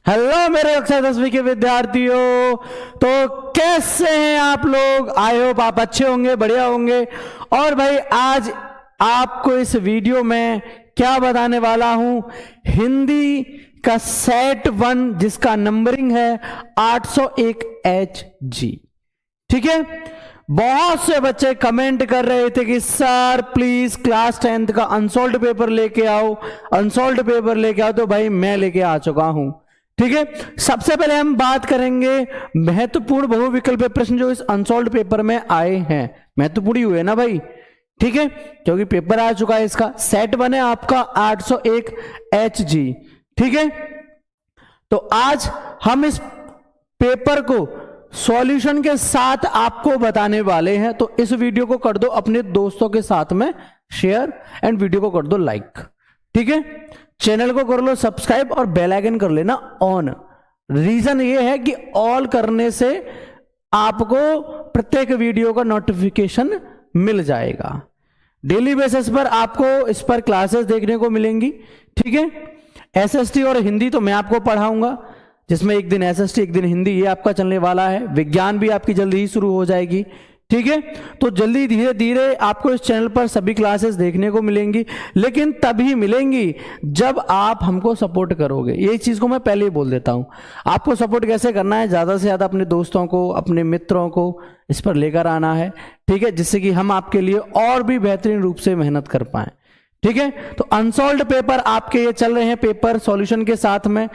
Hello मेरे कक्षा 10वीं के विद्यार्थियों। तो कैसे हैं आप लोग? आई होप आप अच्छे होंगे, बढ़िया होंगे। और भाई आज आपको इस वीडियो में क्या बताने वाला हूं, हिंदी का सेट 1 जिसका नंबरिंग है 801 HG। ठीक है, बहुत से बच्चे कमेंट कर रहे थे कि सर प्लीज क्लास 10th का अनसॉल्व्ड पेपर लेके आओ, अनसॉल्व्ड पेपर लेके आओ। तो भाई मैं लेके आ चुका हूं। ठीक है, सबसे पहले हम बात करेंगे महत्वपूर्ण बहुविकल्पीय प्रश्न जो इस अनसॉल्व्ड पेपर में आए हैं। महत्वपूर्ण ही हुए ना भाई, ठीक है, क्योंकि पेपर आ चुका है। इसका सेट 1 है आपका 801 HG। ठीक है, तो आज हम इस पेपर को सॉल्यूशन के साथ आपको बताने वाले हैं। तो इस वीडियो को कर दो अपने दोस्तों के साथ में शेयर एंड वीडियो को कर दो लाइक। ठीक है, चैनल को कर लो सब्सक्राइब और बेल आइकन कर लेना ऑन। रीजन ये है कि ऑल करने से आपको प्रत्येक वीडियो का नोटिफिकेशन मिल जाएगा। डेली बेसिस पर आपको इस पर क्लासेस देखने को मिलेंगी। ठीक है, एसएसटी और हिंदी तो मैं आपको पढ़ाऊंगा, जिसमें एक दिन एसएसटी एक दिन हिंदी, ये आपका चलने वाला है। विज्ञान भी आपकी जल्दी ही शुरू हो जाएगी। ठीक है, तो जल्दी धीरे धीरे आपको इस चैनल पर सभी क्लासेस देखने को मिलेंगी, लेकिन तभी मिलेंगी जब आप हमको सपोर्ट करोगे। ये चीज को मैं पहले ही बोल देता हूं। आपको सपोर्ट कैसे करना है, ज्यादा से ज्यादा अपने दोस्तों को, अपने मित्रों को इस पर लेकर आना है। ठीक है, जिससे कि हम आपके लिए और भी बेहतरीन रूप से मेहनत कर पाए। ठीक है, तो अनसॉल्व्ड पेपर आपके ये चल रहे हैं, पेपर सॉल्यूशन के साथ में।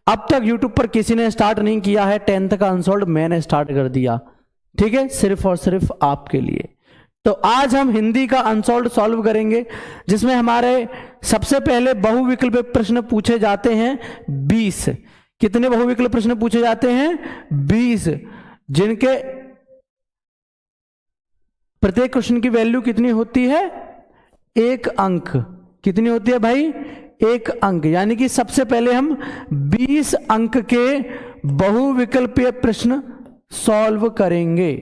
अब तक यूट्यूब पर किसी ने स्टार्ट नहीं किया है 10th का अनसॉल्व्ड, मैंने स्टार्ट कर दिया। ठीक है, सिर्फ और सिर्फ आपके लिए। तो आज हम हिंदी का अनसॉल्व्ड सॉल्व करेंगे, जिसमें हमारे सबसे पहले बहुविकल्पीय प्रश्न पूछे जाते हैं 20। कितने बहुविकल्पीय प्रश्न पूछे जाते हैं? 20, जिनके प्रत्येक क्वेश्चन की वैल्यू कितनी होती है? 1 अंक। कितनी होती है भाई? 1 अंक। यानी कि सबसे पहले हम 20 अंक के बहुविकल्पीय प्रश्न सॉल्व करेंगे।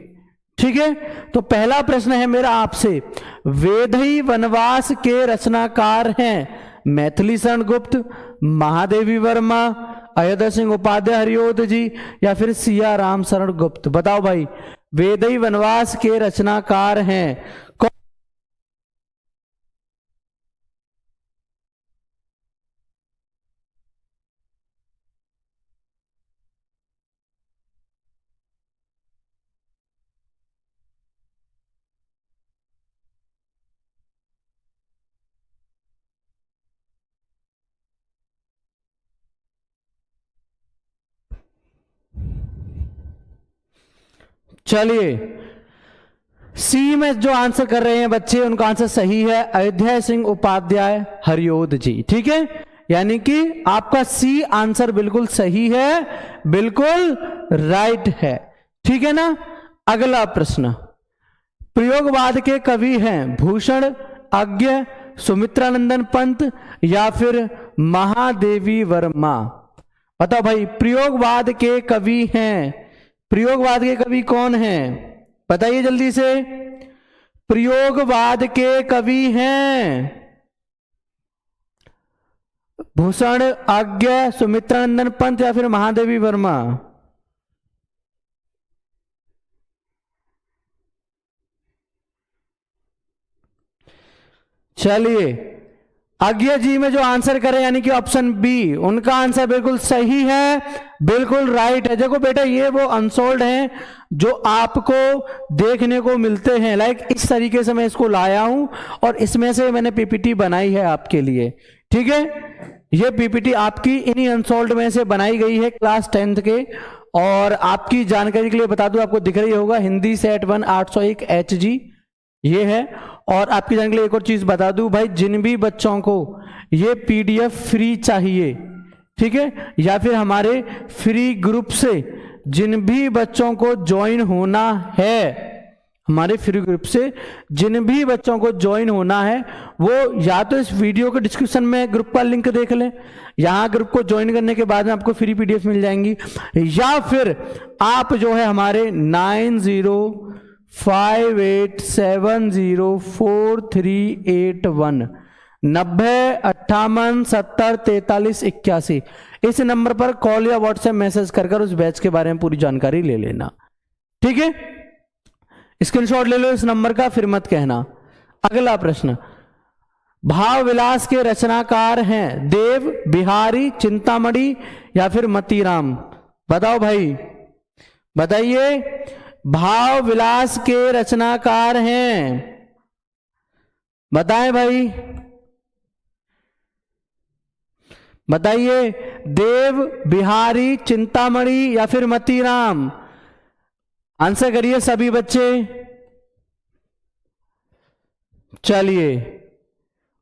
ठीक है, तो पहला प्रश्न है मेरा आपसे, वेदई वनवास के रचनाकार हैं मैथिली शरण गुप्त, महादेवी वर्मा, अयोध्या सिंह उपाध्याय हरिओध जी, या फिर सिया राम शरण गुप्त? बताओ भाई, वेदई वनवास के रचनाकार हैं चलिए, सी में जो आंसर कर रहे हैं बच्चे, उनका आंसर सही है, अयोध्या सिंह उपाध्याय हरिओध जी। ठीक है, यानी कि आपका सी आंसर बिल्कुल सही है, बिल्कुल राइट है। ठीक है ना। अगला प्रश्न, प्रयोगवाद के कवि हैं भूषण अज्ञ, सुमित्रानंदन पंत, या फिर महादेवी वर्मा? बताओ भाई, प्रयोगवाद के कवि हैं, प्रयोगवाद के कवि कौन हैं? बताइए जल्दी से। प्रयोगवाद के कवि हैं भूषण अज्ञ, सुमित्रानंदन पंत, या फिर महादेवी वर्मा? चलिए, अज्ञ जी में जो आंसर करें यानी कि ऑप्शन बी, उनका आंसर बिल्कुल सही है, बिल्कुल राइट है। देखो बेटा, ये वो अनसॉल्व्ड हैं जो आपको देखने को मिलते हैं। लाइक इस तरीके से मैं इसको लाया हूं और इसमें से मैंने पीपीटी बनाई है आपके लिए। ठीक है, ये पीपीटी आपकी इन्हीं अनसॉल्व्ड में से बनाई गई है क्लास 10th के। और आपकी जानकारी के लिए बता दूं, आपको दिख रही होगा हिंदी सेट 1 801 HG ये है। और आपकी जानकारी के लिए एक और चीज बता दूं भाई, जिन भी बच्चों को ये PDF फ्री चाहिए, ठीक है, या फिर हमारे फ्री ग्रुप से जिन भी बच्चों को ज्वाइन होना है, हमारे फ्री ग्रुप से जिन भी बच्चों को ज्वाइन होना है, वो या तो इस वीडियो के डिस्क्रिप्शन में ग्रुप का लिंक देख लें, यहां ग्रुप को ज्वाइन करने के बाद में आपको फ्री PDF मिल जाएंगी, या फिर आप जो है हमारे 9058704381 9058704381। इस नंबर पर कॉल या व्हाट्सएप मैसेज कर उस बैच के बारे में पूरी जानकारी ले लेना, ठीक है। स्क्रीनशॉट ले लो इस नंबर का, फिर मत कहना। अगला प्रश्न, भाव विलास के रचनाकार हैं देव, बिहारी, चिंतामणि या फिर मतीराम? बताओ भाई, बताइए। भाव विलास के रचनाकार हैं, बताएं भाई, बताइए। देव, बिहारी, चिंतामणि या फिर मतीराम? आंसर करिए सभी बच्चे। चलिए,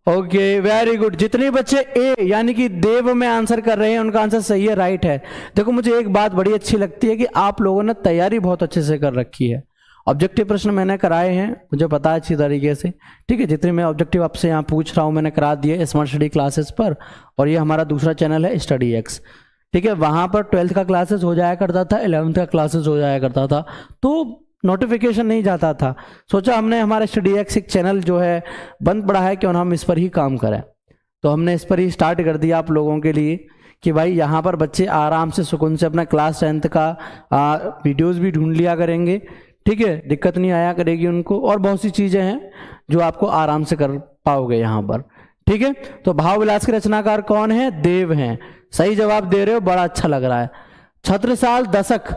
ओके, वेरी गुड। जितने बच्चे ए यानी कि देव में आंसर कर रहे हैं उनका आंसर सही है, राइट है। देखो, मुझे एक बात बड़ी अच्छी लगती है कि आप लोगों ने तैयारी बहुत अच्छे से कर रखी है। ऑब्जेक्टिव प्रश्न मैंने कराए हैं, मुझे पता है अच्छी तरीके से, ठीक है। जितने मैं ऑब्जेक्टिव आपसे यहाँ पूछ रहा हूँ मैंने करा दिए स्मार्ट स्टडी क्लासेस पर, और ये हमारा दूसरा चैनल है स्टडी एक्स, ठीक है। वहाँ पर 12th का क्लासेस हो जाया करता था, 11th का क्लासेस हो जाया करता था, तो नोटिफिकेशन नहीं जाता था। सोचा हमने हमारा स्टडी एक्स एक चैनल जो है बंद पड़ा है, क्यों ना हम इस पर ही काम करें। तो हमने इस पर ही स्टार्ट कर दिया आप लोगों के लिए कि भाई यहाँ पर बच्चे आराम से सुकून से अपना क्लास 10th का वीडियोस भी ढूंढ लिया करेंगे, ठीक है। दिक्कत नहीं आया करेगी उनको, और बहुत सी चीज़ें हैं जो आपको आराम से कर पाओगे यहाँ पर, ठीक है। तो भाव विलास के रचनाकार कौन है? देव हैं। सही जवाब दे रहे हो, बड़ा अच्छा लग रहा है। छत्रसाल दशक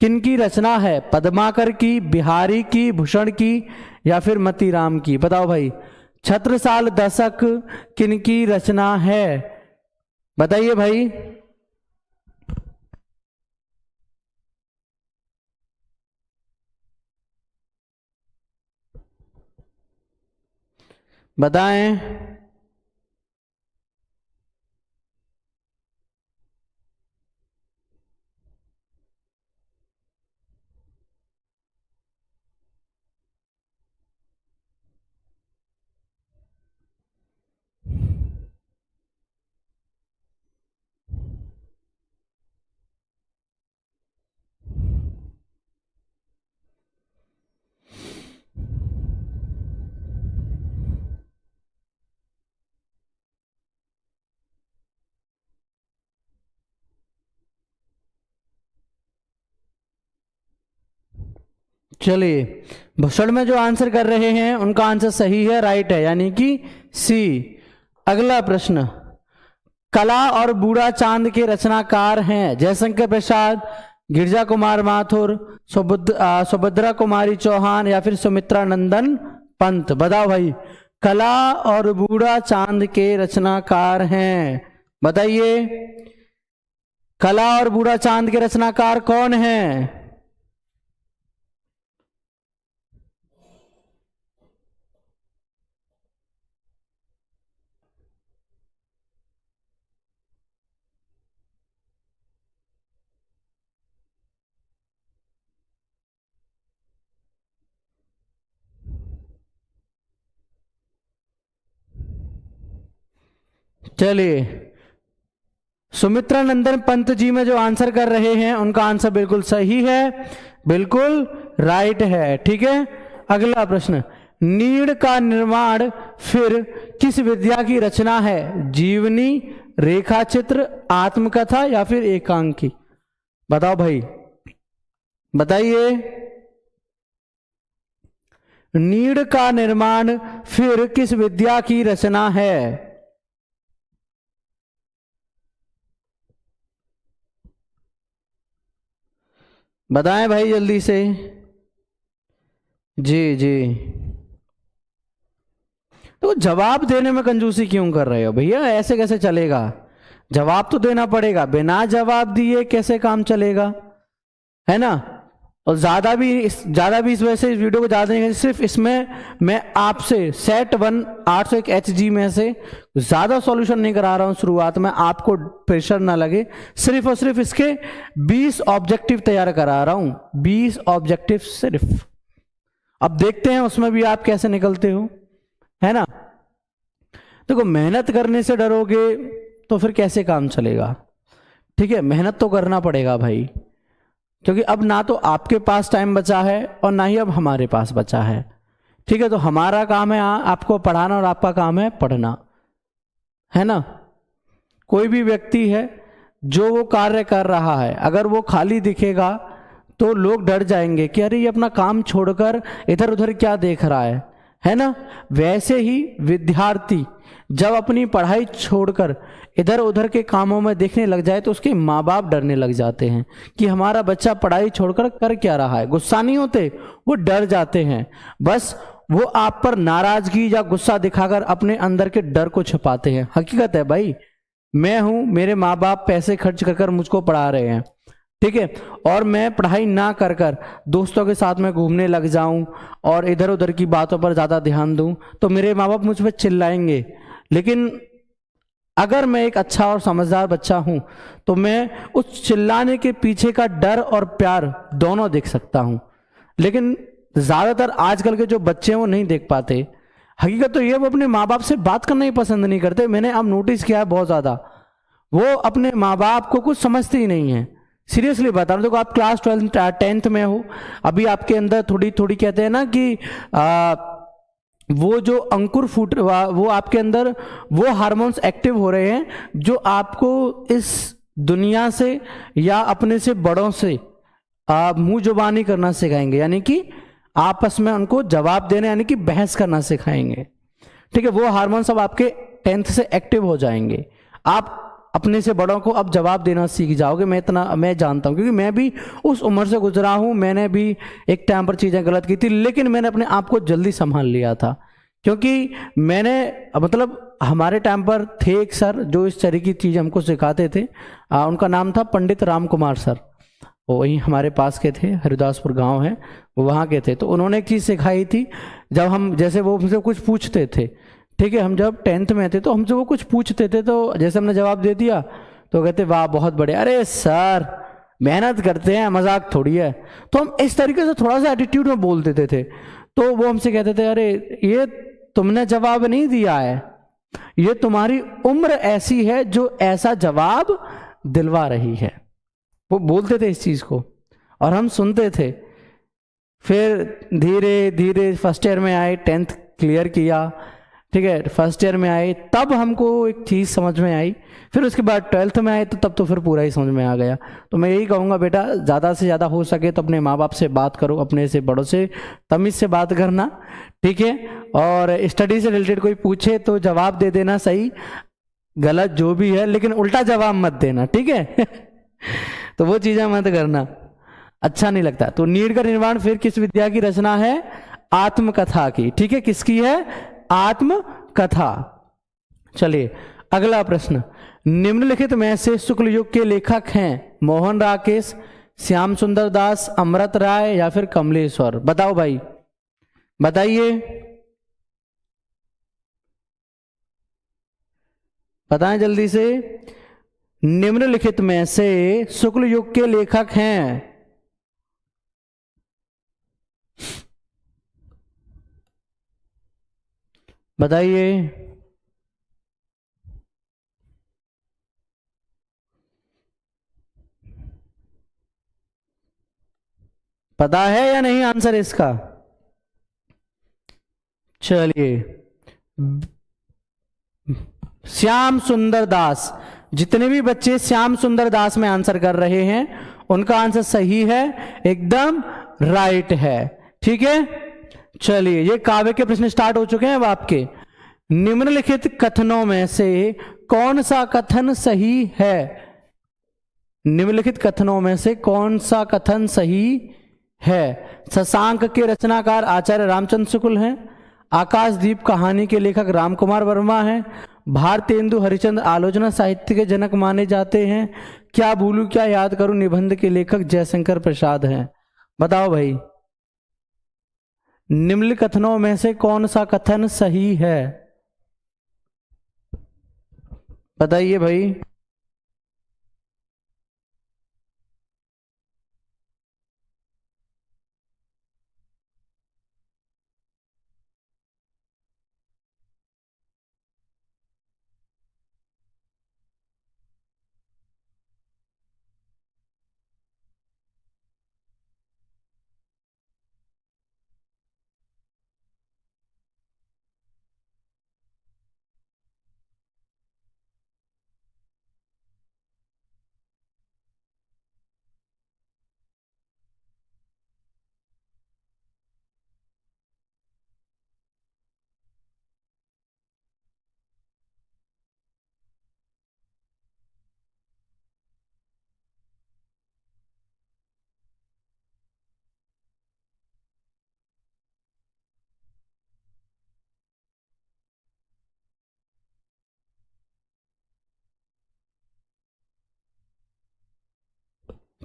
किनकी रचना है? पद्माकर की, बिहारी की, भूषण की या फिर मतीराम की? बताओ भाई, छत्रसाल दशक किनकी रचना है? बताइए भाई। बताएं। चलिए, भूषण में जो आंसर कर रहे हैं उनका आंसर सही है, राइट है, यानी कि सी। अगला प्रश्न, कला और बूढ़ा चांद के रचनाकार हैं जयशंकर प्रसाद, गिरजा कुमार माथुर, सुभद्रा कुमारी चौहान या फिर सुमित्रा नंदन पंत? बताओ भाई, कला और बूढ़ा चांद के रचनाकार हैं, बताइए। कला और बूढ़ा चांद के रचनाकार कौन हैं? चलिए, सुमित्रा नंदन पंत जी में जो आंसर कर रहे हैं उनका आंसर बिल्कुल सही है, बिल्कुल राइट है, ठीक है। अगला प्रश्न, नीड़ का निर्माण फिर किस विद्या की रचना है? जीवनी, रेखा चित्र, आत्मकथा या फिर एकांकी? बताओ भाई, बताइए। नीड़ का निर्माण फिर किस विद्या की रचना है? बताएं भाई जल्दी से। जी जी, तो जवाब देने में कंजूसी क्यों कर रहे हो भैया? ऐसे कैसे चलेगा? जवाब तो देना पड़ेगा, बिना जवाब दिए कैसे काम चलेगा, है ना। और ज्यादा भी इस वजह से इस वीडियो को ज्यादा नहीं, सिर्फ इसमें मैं आपसे सेट 1 801 HG में से ज्यादा सॉल्यूशन नहीं करा रहा हूं शुरुआत में, आपको प्रेशर ना लगे। सिर्फ और सिर्फ इसके 20 ऑब्जेक्टिव तैयार करा रहा हूं, 20 ऑब्जेक्टिव सिर्फ। अब देखते हैं उसमें भी आप कैसे निकलते हो, है ना। देखो, मेहनत करने से डरोगे तो फिर कैसे काम चलेगा, ठीक है। मेहनत तो करना पड़ेगा भाई, क्योंकि अब ना तो आपके पास टाइम बचा है और ना ही अब हमारे पास बचा है, ठीक है। तो हमारा काम है आपको पढ़ाना और आपका काम है पढ़ना, है ना। कोई भी व्यक्ति है जो वो कार्य कर रहा है, अगर वो खाली दिखेगा तो लोग डर जाएंगे कि अरे ये अपना काम छोड़कर इधर उधर क्या देख रहा है ना। वैसे ही विद्यार्थी जब अपनी पढ़ाई छोड़कर इधर उधर के कामों में देखने लग जाए तो उसके माँ बाप डरने लग जाते हैं कि हमारा बच्चा पढ़ाई छोड़कर कर क्या रहा है। गुस्सा नहीं होते, वो डर जाते हैं। बस वो आप पर नाराजगी या गुस्सा दिखाकर अपने अंदर के डर को छुपाते हैं। हकीकत है भाई, मैं हूं, मेरे माँ बाप पैसे खर्च कर मुझको पढ़ा रहे हैं, ठीक है, और मैं पढ़ाई ना कर कर दोस्तों के साथ में घूमने लग जाऊं और इधर उधर की बातों पर ज़्यादा ध्यान दूं तो मेरे माँ बाप मुझ पर चिल्लाएंगे। लेकिन अगर मैं एक अच्छा और समझदार बच्चा हूं तो मैं उस चिल्लाने के पीछे का डर और प्यार दोनों देख सकता हूं। लेकिन ज़्यादातर आजकल के जो बच्चे हैं वो नहीं देख पाते। हकीकत तो ये, वो अपने माँ बाप से बात करना ही पसंद नहीं करते। मैंने अब नोटिस किया है बहुत ज़्यादा, वो अपने माँ बाप को कुछ समझते ही नहीं है। सीरियसली बता रहा हूँ। देखो, आप क्लास 10th में हो, अभी आपके अंदर थोड़ी थोड़ी कहते हैं ना कि वो जो अंकुर फूट, वो आपके अंदर वो हार्मोन्स एक्टिव हो रहे हैं जो आपको इस दुनिया से या अपने से बड़ों से मुंह जुबानी करना सिखाएंगे, यानी कि आपस में उनको जवाब देने यानी कि बहस करना सिखाएंगे। ठीक है, वो हार्मोन्स अब आपके 10th से एक्टिव हो जाएंगे। आप अपने से बड़ों को अब जवाब देना सीख जाओगे। मैं जानता हूँ, क्योंकि मैं भी उस उम्र से गुजरा हूँ। मैंने भी एक टाइम पर चीज़ें गलत की थी, लेकिन मैंने अपने आप को जल्दी संभाल लिया था। क्योंकि मैंने मतलब हमारे टाइम पर थे एक सर जो इस तरह की चीज़ हमको सिखाते थे। उनका नाम था पंडित राम कुमार सर। वो वहीं हमारे पास के थे, हरिदासपुर गांव है, वो वहाँ के थे। तो उन्होंने एक चीज़ सिखाई थी, जब हम जैसे वो हमसे कुछ पूछते थे, ठीक है, हम जब 10th में थे तो हमसे वो कुछ पूछते थे, तो जैसे हमने जवाब दे दिया तो कहते वाह बहुत बढ़िया, अरे सर मेहनत करते हैं, मजाक थोड़ी है। तो हम इस तरीके से थोड़ा सा एटीट्यूड में बोल देते थे। तो वो हमसे कहते थे अरे ये तुमने जवाब नहीं दिया है, ये तुम्हारी उम्र ऐसी है जो ऐसा जवाब दिलवा रही है। वो बोलते थे इस चीज़ को और हम सुनते थे। फिर धीरे धीरे फर्स्ट ईयर में आए, 10th क्लियर किया, ठीक है, फर्स्ट ईयर में आए तब हमको एक चीज़ समझ में आई। फिर उसके बाद 12th में आए तो तब तो फिर पूरा ही समझ में आ गया। तो मैं यही कहूँगा बेटा, ज़्यादा से ज़्यादा हो सके तो अपने माँ बाप से बात करो, अपने से बड़ों से तमीज़ से बात करना, ठीक है। और स्टडी से रिलेटेड कोई पूछे तो जवाब दे देना, सही गलत जो भी है, लेकिन उल्टा जवाब मत देना, ठीक है। तो वो चीज़ें मत करना, अच्छा नहीं लगता। तो नीड का निर्माण फिर किस विद्या की रचना है? आत्मकथा की, ठीक है। किसकी है? आत्मकथा। चलिए अगला प्रश्न, निम्नलिखित में से शुक्ल युग के लेखक हैं मोहन राकेश, श्याम सुंदर दास, अमृत राय या फिर कमलेश्वर? बताओ भाई, बताइए, बताएं जल्दी से। निम्नलिखित में से शुक्ल युग के लेखक हैं, बताइए। पता है या नहीं आंसर इसका? चलिए, श्याम सुंदर दास। जितने भी बच्चे श्याम सुंदर दास में आंसर कर रहे हैं उनका आंसर सही है, एकदम राइट है, ठीक है। चलिए, ये काव्य के प्रश्न स्टार्ट हो चुके हैं अब आपके। निम्नलिखित कथनों में से कौन सा कथन सही है? निम्नलिखित कथनों में से कौन सा कथन सही है? शशांक के रचनाकार आचार्य रामचंद्र शुक्ल हैं, आकाशदीप कहानी के लेखक रामकुमार वर्मा हैं, भारतेंदु हरिश्चंद्र आलोचना साहित्य के जनक माने जाते हैं, क्या भूलू क्या याद करूं निबंध के लेखक जयशंकर प्रसाद हैं? बताओ भाई, निम्न कथनों में से कौन सा कथन सही है? बताइए भाई।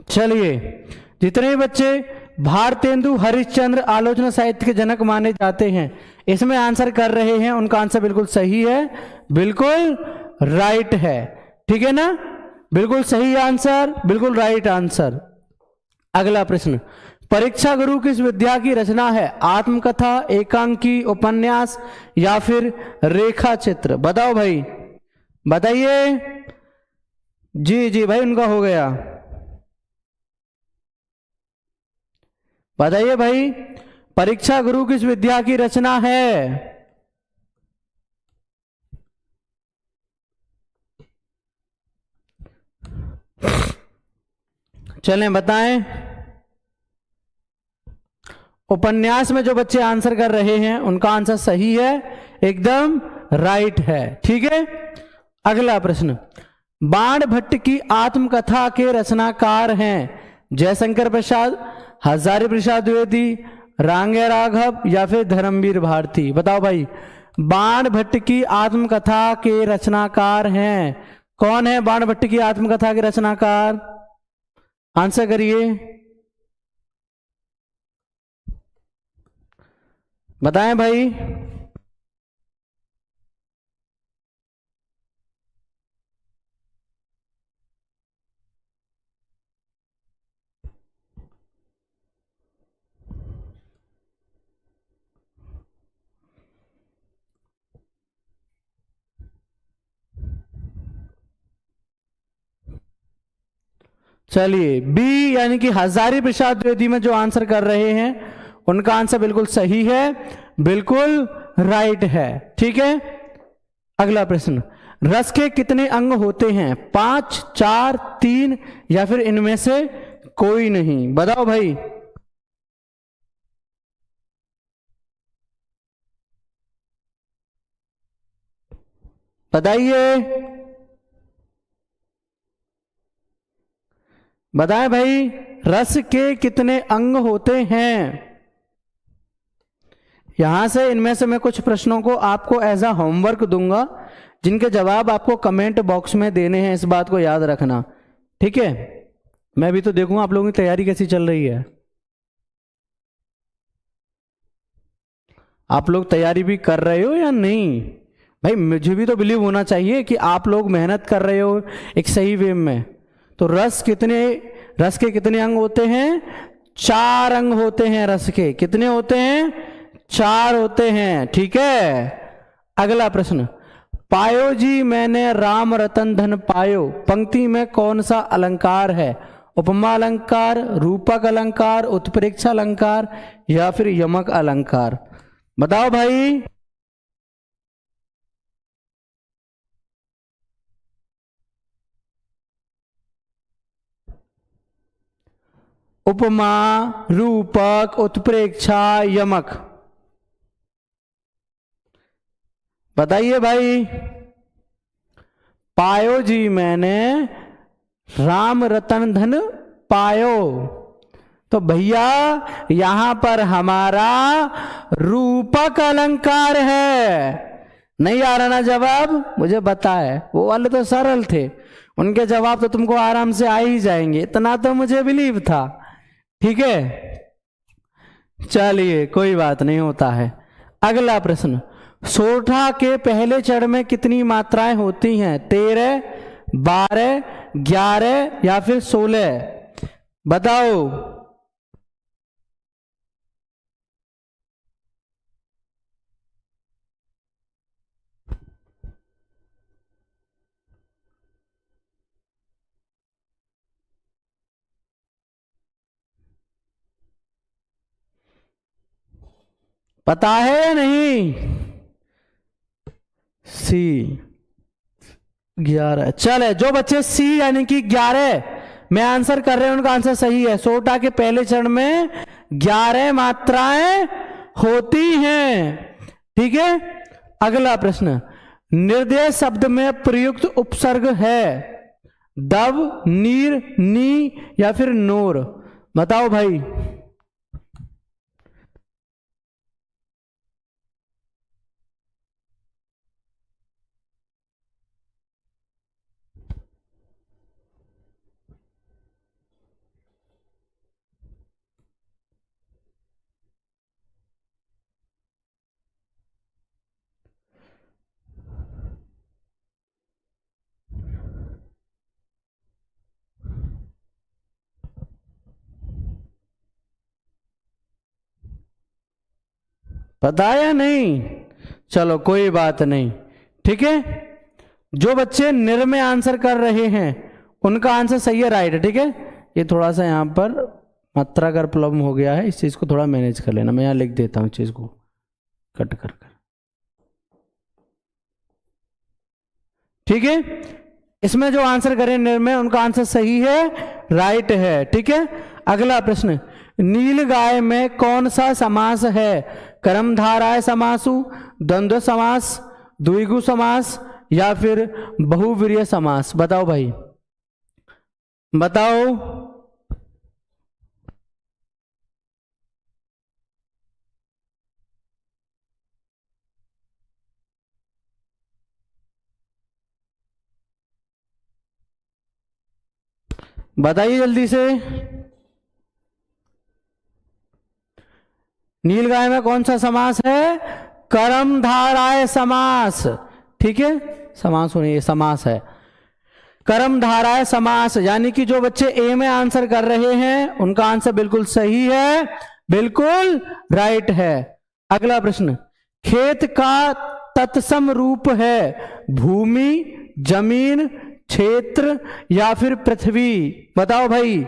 चलिए, जितने बच्चे भारतेंदु हरिश्चंद्र आलोचना साहित्य के जनक माने जाते हैं, इसमें आंसर कर रहे हैं, उनका आंसर बिल्कुल सही है, बिल्कुल राइट है। ठीक है ना, बिल्कुल सही आंसर, बिल्कुल राइट आंसर। अगला प्रश्न, परीक्षा गुरु किस विद्या की रचना है? आत्मकथा, एकांकी, उपन्यास या फिर रेखा चित्र? बताओ भाई, बताइए। जी जी भाई, उनका हो गया। बताइए भाई, परीक्षा गुरु किस विद्या की रचना है? चलें बताएं। उपन्यास में जो बच्चे आंसर कर रहे हैं, उनका आंसर सही है, एकदम राइट है। ठीक है, अगला प्रश्न, बाण भट्ट की आत्मकथा के रचनाकार हैं जयशंकर प्रसाद, हजारी प्रसाद द्विवेदी, रांगे राघव या फिर धर्मवीर भारती? बताओ भाई, बाण भट्ट की आत्मकथा के रचनाकार हैं, कौन है बाण भट्ट की आत्मकथा के रचनाकार? आंसर करिए, बताएं भाई। चलिए, बी यानी कि हजारी प्रसाद द्विवेदी में जो आंसर कर रहे हैं, उनका आंसर बिल्कुल सही है, बिल्कुल राइट है। ठीक है, अगला प्रश्न, रस के कितने अंग होते हैं? 5, 4, 3 या फिर इनमें से कोई नहीं? बताओ भाई। बताइए, बताएं भाई, रस के कितने अंग होते हैं? यहां से इनमें से मैं कुछ प्रश्नों को आपको एज अ होमवर्क दूंगा, जिनके जवाब आपको कमेंट बॉक्स में देने हैं, इस बात को याद रखना। ठीक है, मैं भी तो देखूंगा आप लोगों की तैयारी कैसी चल रही है। आप लोग तैयारी भी कर रहे हो या नहीं? भाई मुझे भी तो बिलीव होना चाहिए कि आप लोग मेहनत कर रहे हो एक सही वे में। तो रस के कितने अंग होते हैं? 4 अंग होते हैं रस के। कितने होते हैं? 4 होते हैं। ठीक है, अगला प्रश्न, पायो जी मैंने राम रतन धन पायो, पंक्ति में कौन सा अलंकार है? उपमा अलंकार, रूपक अलंकार, उत्प्रेक्षा अलंकार या फिर यमक अलंकार? बताओ भाई। उपमा, रूपक, उत्प्रेक्षा, यमक? बताइए भाई। पायो जी मैंने राम रतन धन पायो, तो भैया यहां पर हमारा रूपक अलंकार है। नहीं आ रहा ना जवाब? मुझे पता है, वो वाले तो सरल थे, उनके जवाब तो तुमको आराम से आ ही जाएंगे, इतना तो मुझे बिलीव था। ठीक है, चलिए कोई बात नहीं, होता है। अगला प्रश्न, सोरठा के पहले चरण में कितनी मात्राएं होती हैं? 13, 12, 11 या फिर 16? बताओ। पता है या नहीं? सी 11। चले, जो बच्चे सी यानी कि 11 में आंसर कर रहे हैं, उनका आंसर सही है। सोटा के पहले चरण में 11 मात्राएं होती हैं। ठीक है, अगला प्रश्न, निर्दय शब्द में प्रयुक्त उपसर्ग है दव, नीर, नी या फिर नोर? बताओ भाई। पता है या नहीं? चलो कोई बात नहीं, ठीक है। जो बच्चे निर में आंसर कर रहे हैं उनका आंसर सही है, राइट है, ठीक है। ये थोड़ा सा यहाँ पर मात्रा का प्रॉब्लम हो गया है, इस चीज को थोड़ा मैनेज कर लेना। मैं यहाँ लिख देता हूँ चीज को कट कर कर, ठीक है। इसमें जो आंसर करें निर में उनका आंसर सही है, राइट है, ठीक है। अगला प्रश्न, नील गाय में कौन सा समास है? कर्मधारय समासु, द्वंद्व समास, द्विगु समास या फिर बहुव्रीहि समास? बताओ भाई, बताओ। बताइए जल्दी से। नील गाय में कौन सा समास है? कर्मधारय समास, ठीक है। समास होने, ये समास है, कर्मधारय समास। यानी कि जो बच्चे ए में आंसर कर रहे हैं उनका आंसर बिल्कुल सही है, बिल्कुल राइट है। अगला प्रश्न, खेत का तत्सम रूप है भूमि, जमीन, क्षेत्र या फिर पृथ्वी? बताओ भाई।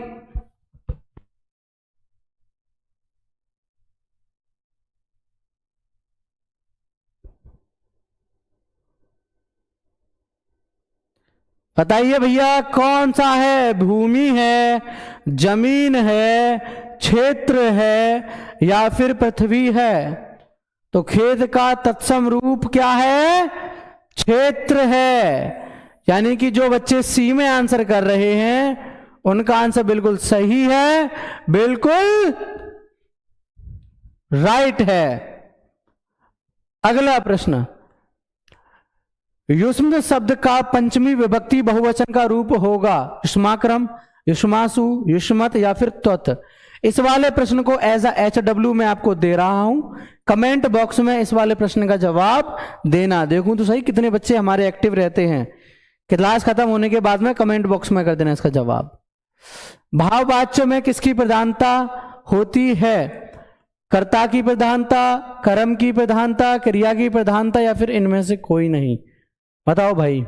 बताइए भैया, कौन सा है? भूमि है, जमीन है, क्षेत्र है या फिर पृथ्वी है? तो खेत का तत्सम रूप क्या है? क्षेत्र है। यानी कि जो बच्चे सी में आंसर कर रहे हैं उनका आंसर बिल्कुल सही है, बिल्कुल राइट है। अगला प्रश्न, युष्म शब्द का पंचमी विभक्ति बहुवचन का रूप होगा युष्माक्रम, युष्मासु, युष्मत या फिर त्वत? इस वाले प्रश्न को एज अ HW में आपको दे रहा हूं, कमेंट बॉक्स में इस वाले प्रश्न का जवाब देना। देखूं तो सही कितने बच्चे हमारे एक्टिव रहते हैं। क्लास खत्म होने के बाद में कमेंट बॉक्स में कर देना इसका जवाब। भाववाच्य में किसकी प्रधानता होती है? कर्ता की प्रधानता, कर्म की प्रधानता, क्रिया की प्रधानता या फिर इनमें से कोई नहीं? बताओ भाई।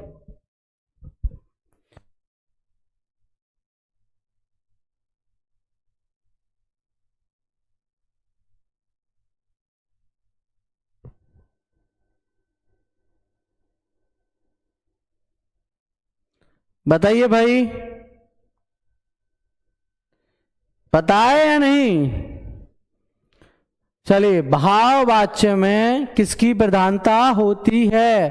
बताइए भाई, पता है या नहीं? चलिए, भाववाच्य में किसकी प्रधानता होती है?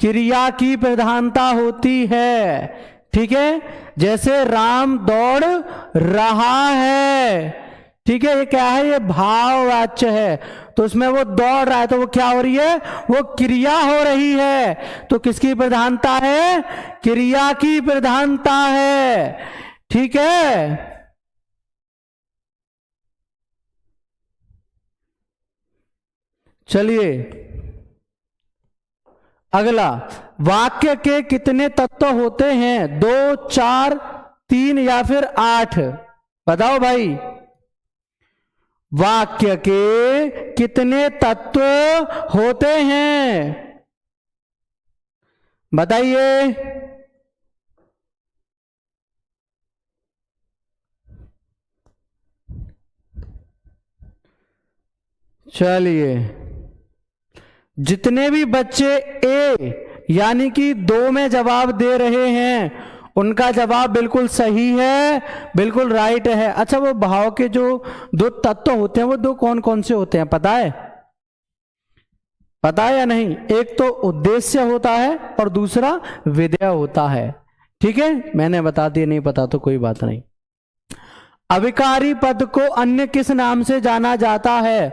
क्रिया की प्रधानता होती है, ठीक है। जैसे राम दौड़ रहा है, ठीक है, ये क्या है? ये भाववाच्य है। तो उसमें वो दौड़ रहा है तो वो क्या हो रही है? वो क्रिया हो रही है। तो किसकी प्रधानता है? क्रिया की प्रधानता है, ठीक है। चलिए अगला, वाक्य के कितने तत्व होते हैं? 2, 4, 3 या फिर 8? बताओ भाई। वाक्य के कितने तत्व होते हैं? बताइए। चलिए, जितने भी बच्चे ए यानी कि 2 में जवाब दे रहे हैं उनका जवाब बिल्कुल सही है, बिल्कुल राइट है। अच्छा, वो भाव के जो 2 तत्व होते हैं वो 2 कौन कौन से होते हैं? पता है? पता है या नहीं? एक तो उद्देश्य होता है और दूसरा विधेय होता है, ठीक है। मैंने बता दिया, नहीं पता तो कोई बात नहीं। अविकारी पद को अन्य किस नाम से जाना जाता है?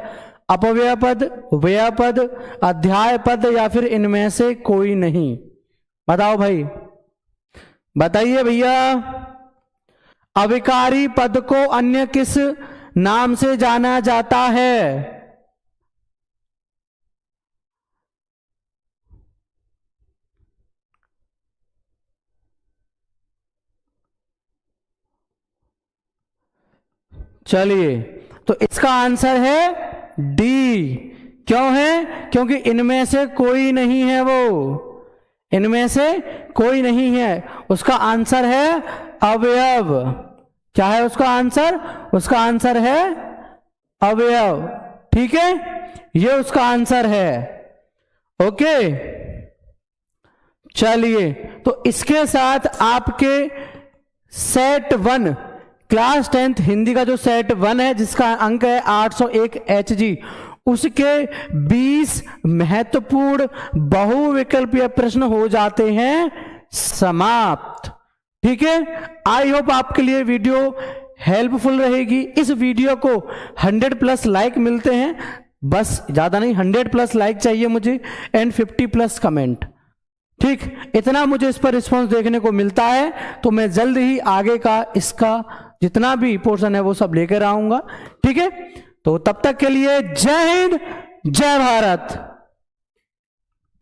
अपव्यय पद, व्यय पद, अध्याय पद या फिर इनमें से कोई नहीं? बताओ भाई, बताइए भैया। अविकारी पद को अन्य किस नाम से जाना जाता है? चलिए, तो इसका आंसर है डी, क्यों है? क्योंकि इनमें से कोई नहीं है, इनमें से कोई नहीं है। उसका आंसर है अवयव। क्या है उसका आंसर? उसका आंसर है अवयव। ठीक है, ये उसका आंसर है। ओके, चलिए, तो इसके साथ आपके सेट 1 क्लास 10th हिंदी का जो सेट 1 है, जिसका अंक है 801 HG, उसके 20 महत्वपूर्ण बहुविकल्पीय प्रश्न हो जाते हैं समाप्त। ठीक है, आई होप आपके लिए वीडियो हेल्पफुल रहेगी। इस वीडियो को 100+ लाइक मिलते हैं, बस ज्यादा नहीं, 100+ लाइक चाहिए मुझे एंड 50+ कमेंट। ठीक, इतना मुझे इस पर रिस्पॉन्स देखने को मिलता है तो मैं जल्द ही आगे का इसका जितना भी पोर्शन है वो सब लेकर आऊंगा। ठीक है, तो तब तक के लिए जय हिंद, जय भारत।